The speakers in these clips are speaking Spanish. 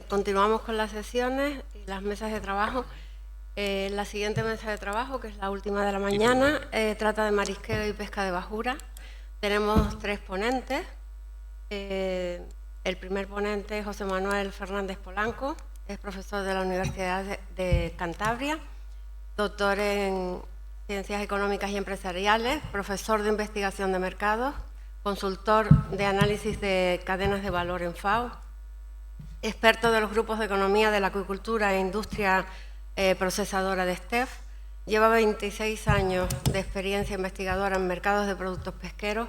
Continuamos con las sesiones y las mesas de trabajo. La siguiente mesa de trabajo, que es la última de la mañana, trata de marisqueo y pesca de bajura. Tenemos 3 ponentes. El primer ponente es José Manuel Fernández Polanco, es profesor de la Universidad de Cantabria, doctor en Ciencias Económicas y Empresariales, profesor de Investigación de Mercados, consultor de análisis de cadenas de valor en FAO, experto de los grupos de economía de la acuicultura e industria procesadora de STEF, lleva 26 años de experiencia investigadora en mercados de productos pesqueros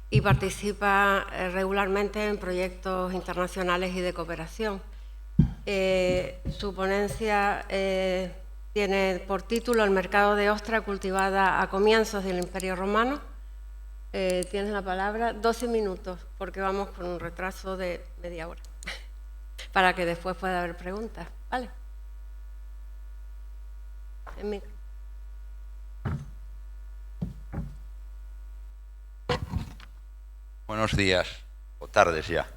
y participa regularmente en proyectos internacionales y de cooperación. Su ponencia tiene por título El mercado de ostra cultivada a comienzos del Imperio Romano. Tienes la palabra, 12 minutos, porque vamos con un retraso de media hora, para que después pueda haber preguntas. ¿Vale? En micro. Buenos días, o tardes ya.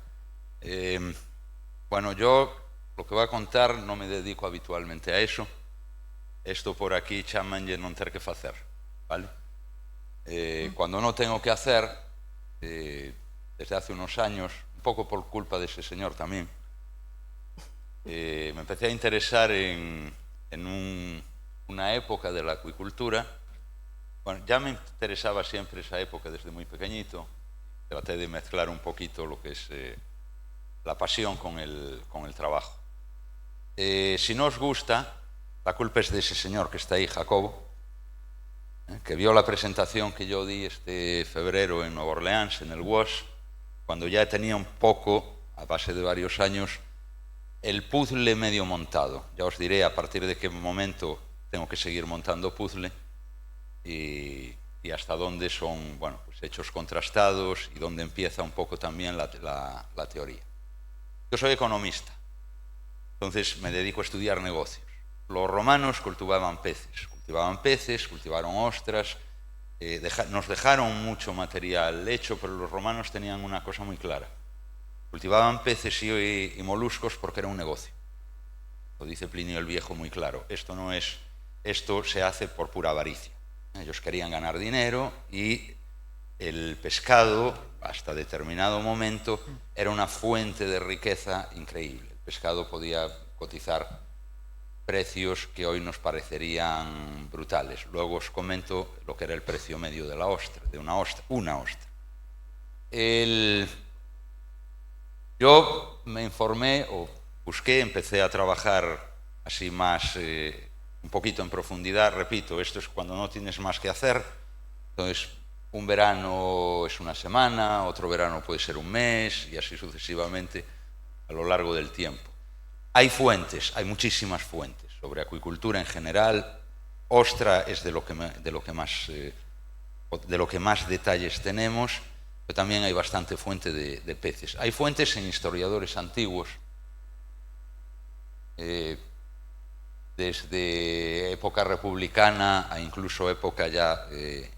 Bueno, yo lo que voy a contar no me dedico habitualmente a eso. Esto por aquí chamanlle non ter que facer, vale? Cuando no tengo que hacer, desde hace unos años, un poco por culpa de ese señor también, me empecé a interesar en una época de la acuicultura. Bueno, ya me interesaba siempre esa época desde muy pequeñito. Traté de mezclar un poquito lo que es la pasión con el trabajo. Si no os gusta, la culpa es de ese señor que está ahí, Jacobo, que vio la presentación que yo di este febrero en Nueva Orleans, en el WOS, cuando ya tenía un poco, a base de varios años, el puzzle medio montado. Ya os diré a partir de qué momento tengo que seguir montando puzzle y hasta dónde son, bueno, pues hechos contrastados y dónde empieza un poco también la teoría. Yo soy economista, entonces me dedico a estudiar negocios. Los romanos cultivaban peces, cultivaron ostras, nos dejaron mucho material hecho, pero los romanos tenían una cosa muy clara. Cultivaban peces y moluscos porque era un negocio. Lo dice Plinio el Viejo muy claro. Esto se hace por pura avaricia. Ellos querían ganar dinero y el pescado, hasta determinado momento, era una fuente de riqueza increíble. El pescado podía cotizar precios que hoy nos parecerían brutales. Luego os comento lo que era el precio medio de la ostra, de una ostra. Yo me informé o busqué, empecé a trabajar así más un poquito en profundidad. Repito, esto es cuando no tienes más que hacer. Entonces, un verano es una semana, otro verano puede ser un mes y así sucesivamente a lo largo del tiempo. Hay fuentes, hay muchísimas fuentes sobre acuicultura en general. Ostra es de lo que más detalles tenemos, pero también hay bastante fuente de peces. Hay fuentes en historiadores antiguos, desde época republicana a incluso época ya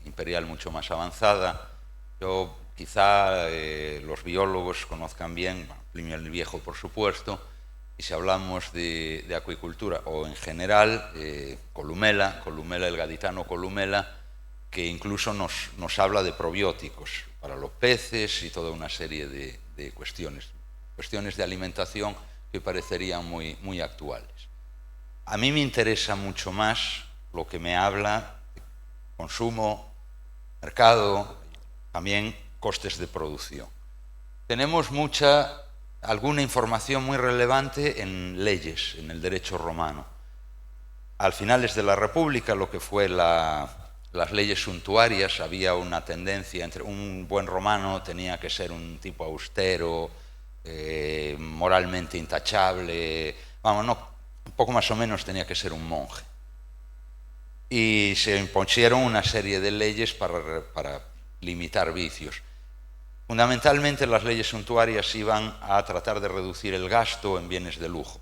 imperial mucho más avanzada. Quizá los biólogos conozcan bien, Plinio el Viejo por supuesto, y si hablamos de acuicultura o en general, Columela, el gaditano Columela, que incluso nos habla de probióticos para los peces y toda una serie de cuestiones de alimentación que parecerían muy actuales. A mí me interesa mucho más lo que me habla de consumo, mercado, también costes de producción. Tenemos alguna información muy relevante en leyes, en el derecho romano. Al finales de la República, lo que fue las leyes suntuarias, había una tendencia entre un buen romano tenía que ser un tipo austero, moralmente intachable, un poco más o menos tenía que ser un monje. Y se impusieron una serie de leyes para limitar vicios. Fundamentalmente las leyes suntuarias iban a tratar de reducir el gasto en bienes de lujo.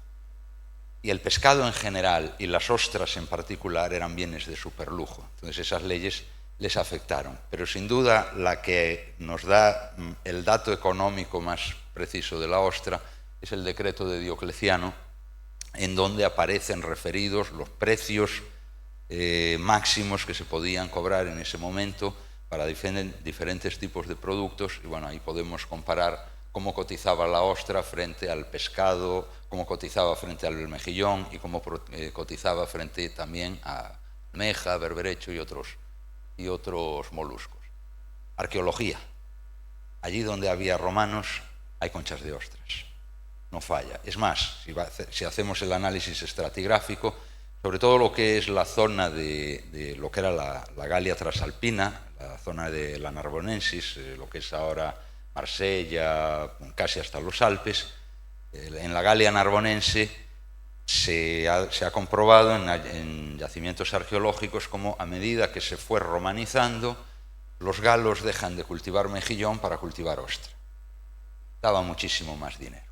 Y el pescado en general y las ostras en particular eran bienes de superlujo. Entonces esas leyes les afectaron. Pero sin duda la que nos da el dato económico más preciso de la ostra es el decreto de Diocleciano, en donde aparecen referidos los precios máximos que se podían cobrar en ese momento para diferentes tipos de productos, y bueno, ahí podemos comparar cómo cotizaba la ostra frente al pescado, cómo cotizaba frente al mejillón y cómo cotizaba frente también a almeja, berberecho y otros moluscos. Arqueología. Allí donde había romanos hay conchas de ostras. No falla. Es más, si hacemos el análisis estratigráfico, sobre todo lo que es la zona de lo que era la Galia Trasalpina, la zona de la Narbonensis, lo que es ahora Marsella, casi hasta los Alpes, en la Galia Narbonense se ha comprobado en yacimientos arqueológicos como a medida que se fue romanizando, los galos dejan de cultivar mejillón para cultivar ostra. Daba muchísimo más dinero.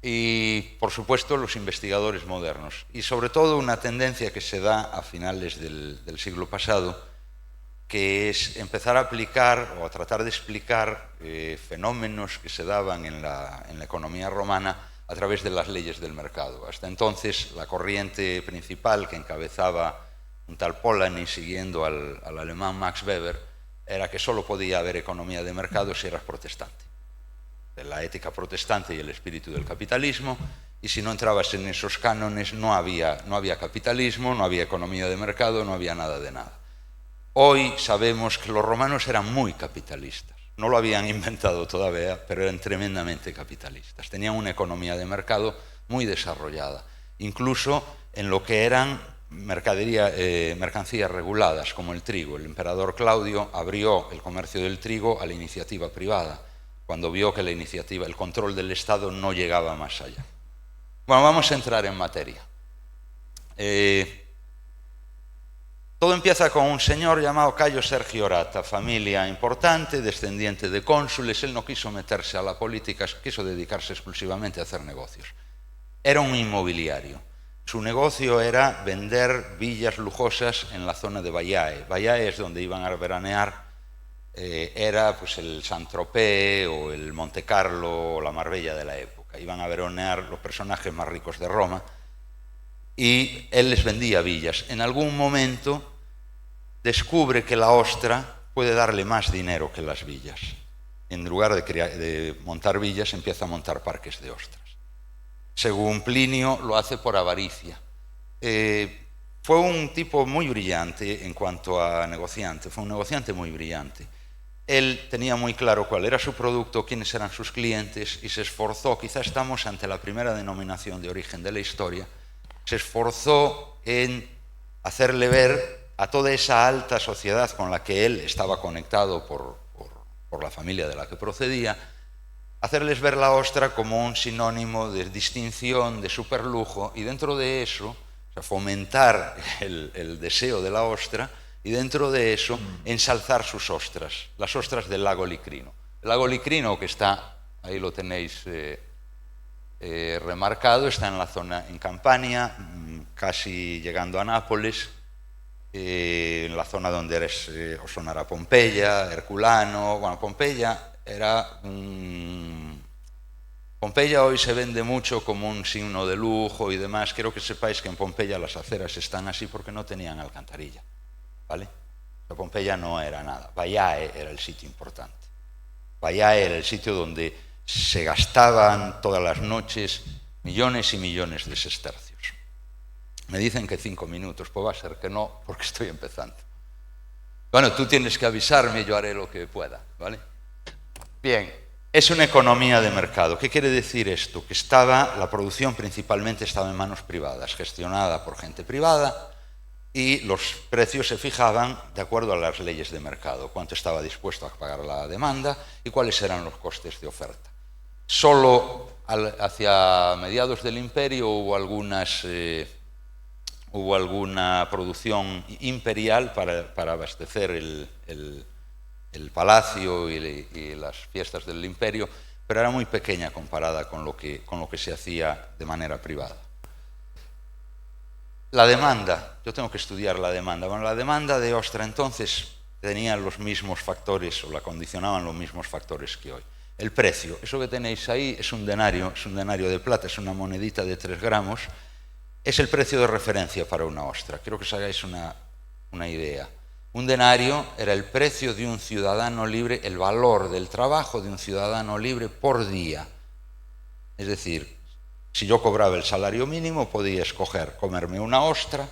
Y, por supuesto, los investigadores modernos. Y, sobre todo, una tendencia que se da a finales del siglo pasado, que es empezar a aplicar o a tratar de explicar fenómenos que se daban en la economía romana a través de las leyes del mercado. Hasta entonces, la corriente principal que encabezaba un tal Polanyi, siguiendo al alemán Max Weber, era que solo podía haber economía de mercado si eras protestante. De la ética protestante y el espíritu del capitalismo, y si no entrabas en esos cánones no había capitalismo, no había economía de mercado, no había nada de nada. Hoy sabemos que los romanos eran muy capitalistas. No lo habían inventado todavía, pero eran tremendamente capitalistas. Tenían una economía de mercado muy desarrollada, incluso en lo que eran mercancías reguladas, como el trigo. El emperador Claudio abrió el comercio del trigo a la iniciativa privada, cuando vio que el control del Estado no llegaba más allá. Bueno, vamos a entrar en materia. Todo empieza con un señor llamado Cayo Sergio Orata, familia importante, descendiente de cónsules. Él no quiso meterse a la política, quiso dedicarse exclusivamente a hacer negocios. Era un inmobiliario. Su negocio era vender villas lujosas en la zona de Baiae. Baiae es donde iban a veranear. Era pues el Saint-Tropez o el Monte Carlo o la Marbella de la época. Iban a veranear los personajes más ricos de Roma y él les vendía villas. En algún momento descubre que la ostra puede darle más dinero que las villas. En lugar de montar villas, empieza a montar parques de ostras. Según Plinio, lo hace por avaricia. Fue un tipo muy brillante en cuanto a negociante, fue un negociante muy brillante. Él tenía muy claro cuál era su producto, quiénes eran sus clientes y se esforzó, quizá estamos ante la primera denominación de origen de la historia, se esforzó en hacerle ver a toda esa alta sociedad con la que él estaba conectado por la familia de la que procedía, hacerles ver la ostra como un sinónimo de distinción, de superlujo, y dentro de eso, o sea, fomentar el deseo de la ostra, y dentro de eso ensalzar sus ostras, las ostras del lago Licrino. El lago Licrino, que está, ahí lo tenéis remarcado, está en la zona, en Campania, casi llegando a Nápoles, en la zona donde os sonará Pompeya, Herculano. Bueno, Pompeya era Pompeya hoy se vende mucho como un signo de lujo y demás. Quiero que sepáis que en Pompeya las aceras están así porque no tenían alcantarilla, ¿vale? La Pompeya no era nada. Baiae era el sitio importante. Baiae era el sitio donde se gastaban todas las noches millones y millones de sestercios. Me dicen que 5 minutos, pues va a ser que no, porque estoy empezando. Bueno, tú tienes que avisarme, yo haré lo que pueda, ¿vale? Bien, es una economía de mercado. ¿Qué quiere decir esto? Que la producción principalmente estaba en manos privadas, gestionada por gente privada, y los precios se fijaban de acuerdo a las leyes de mercado, cuánto estaba dispuesto a pagar la demanda y cuáles eran los costes de oferta. Solo hacia mediados del imperio hubo alguna producción imperial para abastecer el palacio y las fiestas del imperio, pero era muy pequeña comparada con lo que se hacía de manera privada. La demanda, yo tengo que estudiar la demanda. Bueno, la demanda de ostra entonces tenía los mismos factores o la condicionaban los mismos factores que hoy. el precio. Eso que tenéis ahí es un denario de plata, es una monedita de 3 gramos. Es el precio de referencia para una ostra. Quiero que os hagáis una idea. Un denario era el precio de un ciudadano libre, el valor del trabajo de un ciudadano libre por día. Es decir, si yo cobraba el salario mínimo, podía escoger comerme una ostra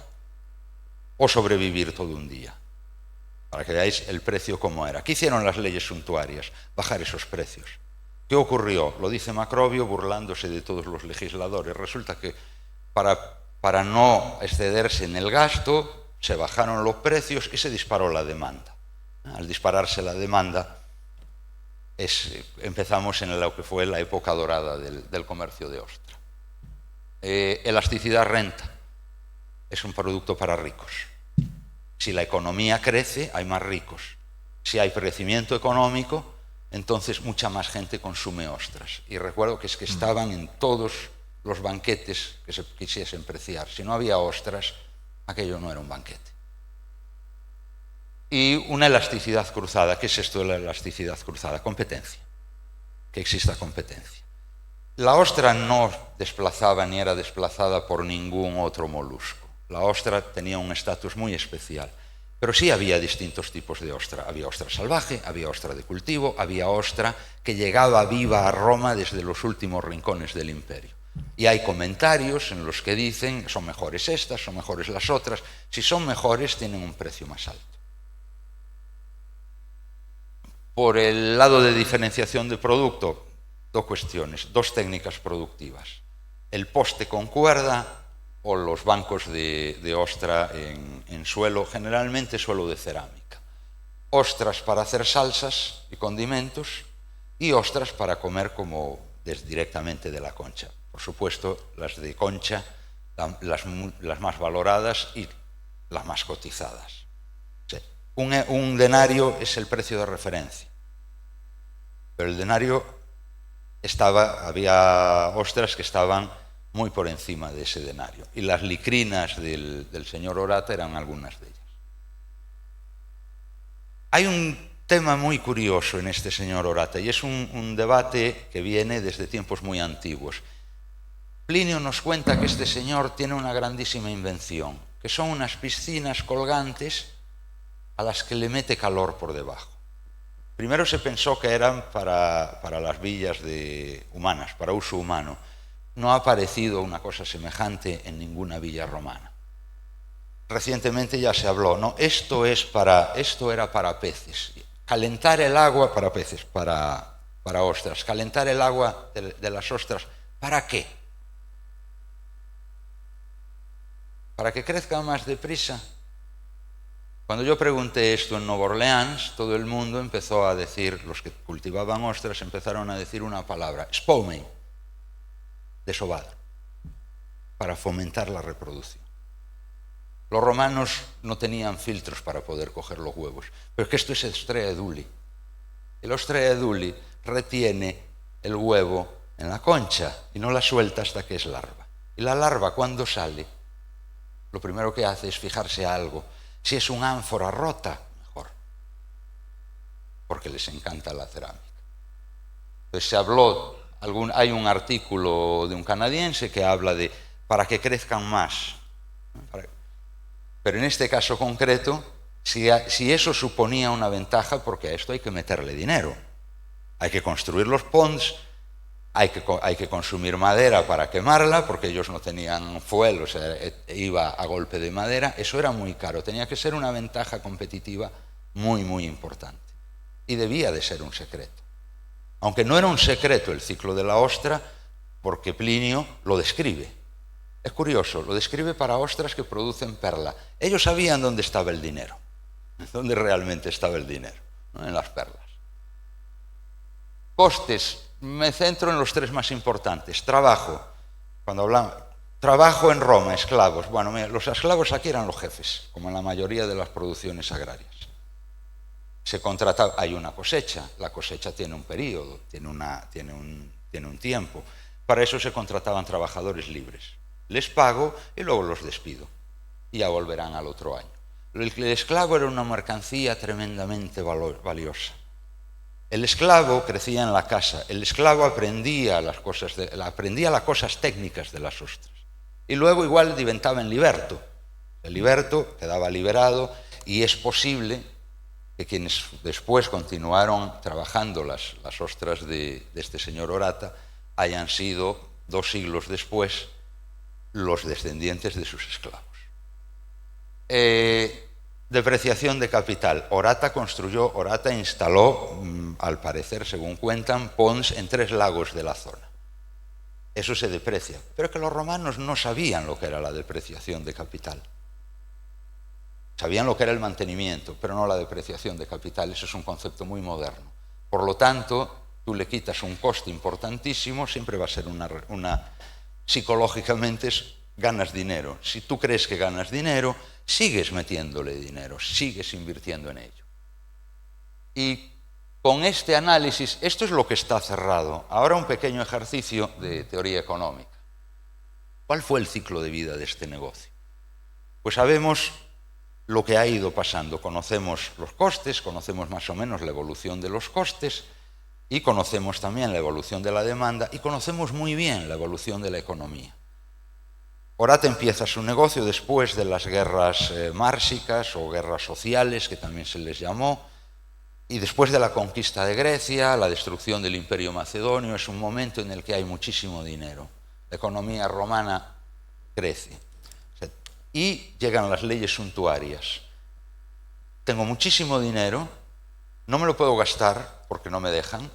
o sobrevivir todo un día. Para que veáis el precio como era. ¿Qué hicieron las leyes suntuarias? Bajar esos precios. ¿Qué ocurrió? Lo dice Macrobio burlándose de todos los legisladores. Resulta que para no excederse en el gasto, se bajaron los precios y se disparó la demanda. Al dispararse la demanda, empezamos en lo que fue la época dorada del comercio de ostra. Elasticidad renta. Es un producto para ricos. Si la economía crece, hay más ricos. Si hay crecimiento económico, entonces mucha más gente consume ostras. Y recuerdo que estaban en todos los banquetes que se quisiesen preciar. Si no había ostras, aquello no era un banquete. Y una elasticidad cruzada. ¿Qué es esto de la elasticidad cruzada? Competencia. Que exista competencia. La ostra no desplazaba ni era desplazada por ningún otro molusco. La ostra tenía un estatus muy especial. Pero sí había distintos tipos de ostra. Había ostra salvaje, había ostra de cultivo, había ostra que llegaba viva a Roma desde los últimos rincones del imperio. Y hay comentarios en los que dicen, son mejores estas, son mejores las otras. Si son mejores, tienen un precio más alto. Por el lado de diferenciación de producto, dos cuestiones, dos técnicas productivas. El poste con cuerda o los bancos de ostra en suelo, generalmente suelo de cerámica. Ostras para hacer salsas y condimentos y ostras para comer directamente de la concha. Por supuesto, las de concha, las más valoradas y las más cotizadas. Sí. Un denario es el precio de referencia. Pero el denario había ostras que estaban muy por encima de ese denario. Y las licrinas del señor Orata eran algunas de ellas. Hay un tema muy curioso en este señor Orata, y es un debate que viene desde tiempos muy antiguos. Plinio nos cuenta que este señor tiene una grandísima invención, que son unas piscinas colgantes a las que le mete calor por debajo. Primero se pensó que eran para las villas humanas, para uso humano. No ha aparecido una cosa semejante en ninguna villa romana. Recientemente ya se habló, ¿no? Esto era para peces. Calentar el agua para peces, para ostras. Calentar el agua de las ostras, ¿para qué? ¿Para que crezcan más deprisa? Cuando yo pregunté esto en Nueva Orleans, todo el mundo empezó a decir, los que cultivaban ostras empezaron a decir una palabra, spawning, desovado, para fomentar la reproducción. Los romanos no tenían filtros para poder coger los huevos, pero es que esto es Ostrea eduli. El Ostrea eduli retiene el huevo en la concha y no la suelta hasta que es larva. Y la larva, cuando sale, lo primero que hace es fijarse a algo. Si es una ánfora rota, mejor, porque les encanta la cerámica. Entonces se habló, hay un artículo de un canadiense que habla de para que crezcan más. Pero en este caso concreto, si eso suponía una ventaja, porque a esto hay que meterle dinero. Hay que construir los ponds, hay que consumir madera para quemarla, porque ellos no tenían fuel, o sea, iba a golpe de madera. Eso era muy caro, tenía que ser una ventaja competitiva muy, muy importante. Y debía de ser un secreto. Aunque no era un secreto el ciclo de la ostra, porque Plinio lo describe. Es curioso, lo describe para ostras que producen perla. Ellos sabían dónde estaba el dinero, dónde realmente estaba el dinero, ¿no? En las perlas. Costes, me centro en los tres más importantes. Trabajo, cuando hablamos, trabajo en Roma, esclavos. Bueno, los esclavos aquí eran los jefes, como en la mayoría de las producciones agrarias. Se contrataba, hay una cosecha, la cosecha tiene un periodo, tiene un tiempo. Para eso se contrataban trabajadores libres. Les pago y luego los despido. Y ya volverán al otro año. El esclavo era una mercancía tremendamente valiosa. El esclavo crecía en la casa, el esclavo aprendía las cosas técnicas de las ostras. Y luego igual diventaba en liberto. El liberto quedaba liberado y es posible que quienes después continuaron trabajando las ostras de este señor Orata hayan sido 2 siglos después los descendientes de sus esclavos. Depreciación de capital. Orata instaló, al parecer, según cuentan, ponts en 3 lagos de la zona. Eso se deprecia. Pero que los romanos no sabían lo que era la depreciación de capital. Sabían lo que era el mantenimiento, pero no la depreciación de capital. Eso es un concepto muy moderno. Por lo tanto, tú le quitas un coste importantísimo, siempre va a ser psicológicamente ganas dinero. Si tú crees que ganas dinero, sigues metiéndole dinero, sigues invirtiendo en ello. Y con este análisis, esto es lo que está cerrado. Ahora un pequeño ejercicio de teoría económica. ¿Cuál fue el ciclo de vida de este negocio? Pues sabemos lo que ha ido pasando. Conocemos los costes, conocemos más o menos la evolución de los costes y conocemos también la evolución de la demanda y conocemos muy bien la evolución de la economía. Orata empieza su negocio después de las guerras mársicas o guerras sociales, que también se les llamó, y después de la conquista de Grecia, la destrucción del Imperio Macedonio. Es un momento en el que hay muchísimo dinero. La economía romana crece. Y llegan las leyes suntuarias. Tengo muchísimo dinero, no me lo puedo gastar porque no me dejan,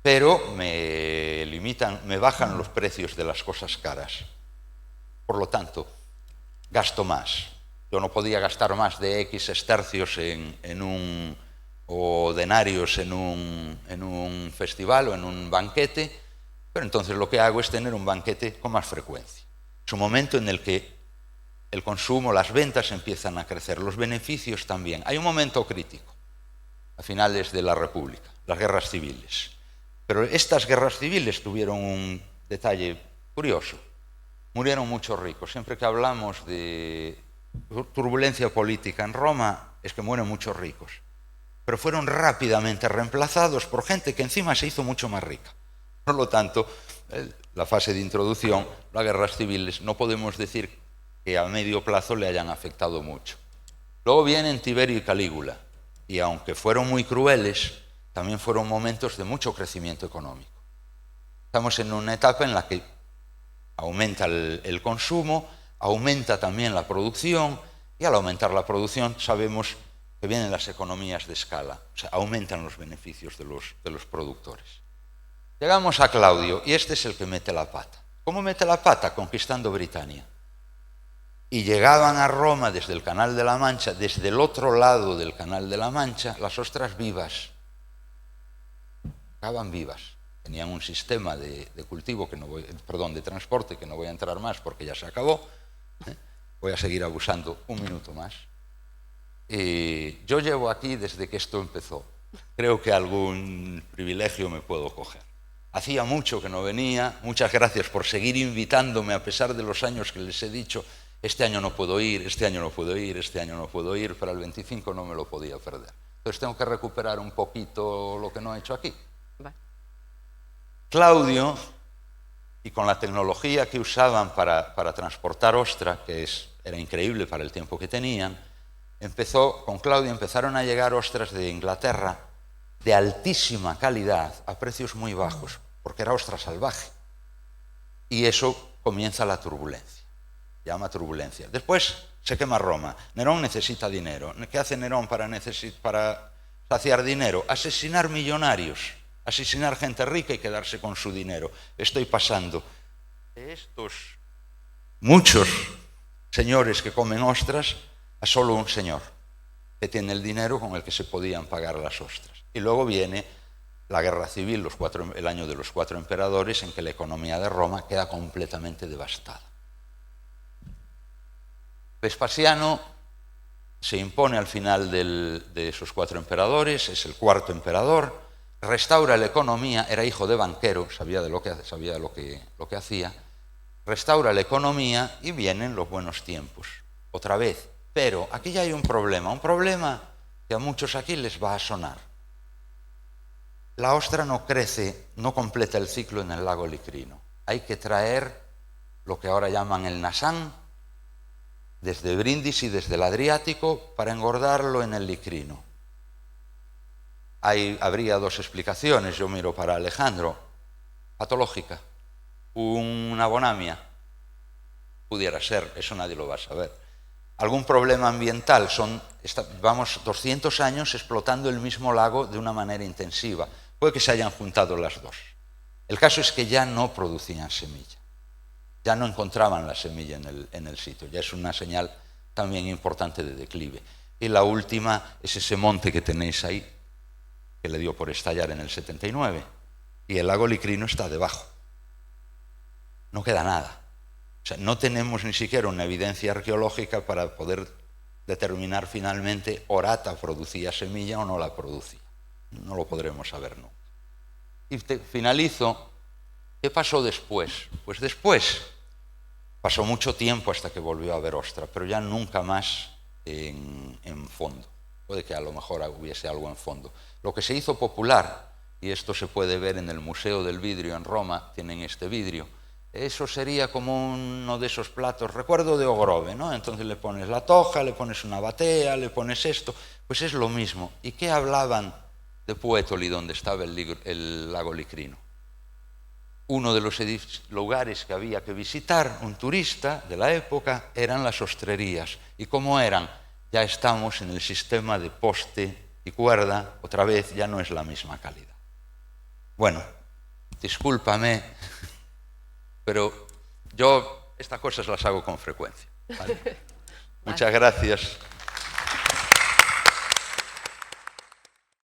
pero me bajan los precios de las cosas caras. Por lo tanto, gasto más. Yo no podía gastar más de X estercios o denarios en un festival o en un banquete, pero entonces lo que hago es tener un banquete con más frecuencia. Es un momento en el que el consumo, las ventas empiezan a crecer, los beneficios también. Hay un momento crítico, a finales de la República, las guerras civiles. Pero estas guerras civiles tuvieron un detalle curioso. Murieron muchos ricos. Siempre que hablamos de turbulencia política en Roma, es que mueren muchos ricos. Pero fueron rápidamente reemplazados por gente que encima se hizo mucho más rica. Por lo tanto, la fase de introducción, las guerras civiles, no podemos decir que a medio plazo le hayan afectado mucho. Luego vienen Tiberio y Calígula, y aunque fueron muy crueles, también fueron momentos de mucho crecimiento económico. Estamos en una etapa en la que aumenta el consumo, aumenta también la producción, y al aumentar la producción sabemos que vienen las economías de escala, o sea, aumentan los beneficios de los productores. Llegamos a Claudio, y este es el que mete la pata. ¿Cómo mete la pata? Conquistando Britania. Y llegaban a Roma desde el Canal de la Mancha, desde el otro lado del Canal de la Mancha, las ostras vivas. Llegaban vivas. Tenían un sistema de cultivo, de transporte, que no voy a entrar más porque ya se acabó. Voy a seguir abusando un minuto más. Yo llevo aquí desde que esto empezó. Creo que algún privilegio me puedo coger. Hacía mucho que no venía. Muchas gracias por seguir invitándome a pesar de los años que les he dicho. Este año no puedo ir, este año no puedo ir, este año no puedo ir. Para el 25 no me lo podía perder. Entonces tengo que recuperar un poquito lo que no he hecho aquí. Claudio, y con la tecnología que usaban para transportar ostra, que era increíble para el tiempo que tenían, con Claudio empezaron a llegar ostras de Inglaterra de altísima calidad a precios muy bajos, porque era ostra salvaje. Y eso comienza la turbulencia, llama turbulencia. Después se quema Roma. Nerón necesita dinero. ¿Qué hace Nerón para saciar dinero? Asesinar millonarios. Asesinar gente rica y quedarse con su dinero. Estoy pasando de estos muchos señores que comen ostras a solo un señor que tiene el dinero con el que se podían pagar las ostras. Y luego viene la guerra civil, el año de los 4 emperadores, en que la economía de Roma queda completamente devastada. Vespasiano se impone al final de esos 4 emperadores, es el 4º emperador. Restaura la economía, era hijo de banquero, sabía lo que hacía, restaura la economía y vienen los buenos tiempos, otra vez. Pero aquí ya hay un problema que a muchos aquí les va a sonar. la ostra no crece, no completa el ciclo en el lago Licrino. Hay que traer lo que ahora llaman el Nasán, desde Brindisi, desde el Adriático, para engordarlo en el Licrino. Habría dos explicaciones, yo miro para Alejandro. Patológica, una bonamia, pudiera ser, eso nadie lo va a saber. Algún problema ambiental, vamos 200 años explotando el mismo lago de una manera intensiva. Puede que se hayan juntado las dos. El caso es que ya no producían semilla, ya no encontraban la semilla en el sitio, ya es una señal también importante de declive. Y la última es ese monte que tenéis ahí, que le dio por estallar en el 79, y el lago Licrino está debajo. No queda nada. O sea, no tenemos ni siquiera una evidencia arqueológica para poder determinar finalmente Orata producía semilla o no la producía. No lo podremos saber nunca. Y finalizo. ¿Qué pasó después? Pues después pasó mucho tiempo hasta que volvió a haber ostra, pero ya nunca más en fondo. Puede que a lo mejor hubiese algo en fondo. Lo que se hizo popular, y esto se puede ver en el Museo del Vidrio en Roma, tienen este vidrio, eso sería como uno de esos platos, recuerdo de Ogrove, ¿no? Entonces le pones la toja, le pones una batea, le pones esto, pues es lo mismo. ¿Y qué hablaban de Puétoli, donde estaba el lago Licrino? Uno de los lugares que había que visitar, un turista de la época, eran las ostrerías. ¿Y cómo eran? Ya estamos en el sistema de poste y cuerda, otra vez ya no es la misma calidad. Bueno, discúlpame, pero yo estas cosas las hago con frecuencia. ¿Vale? Muchas gracias.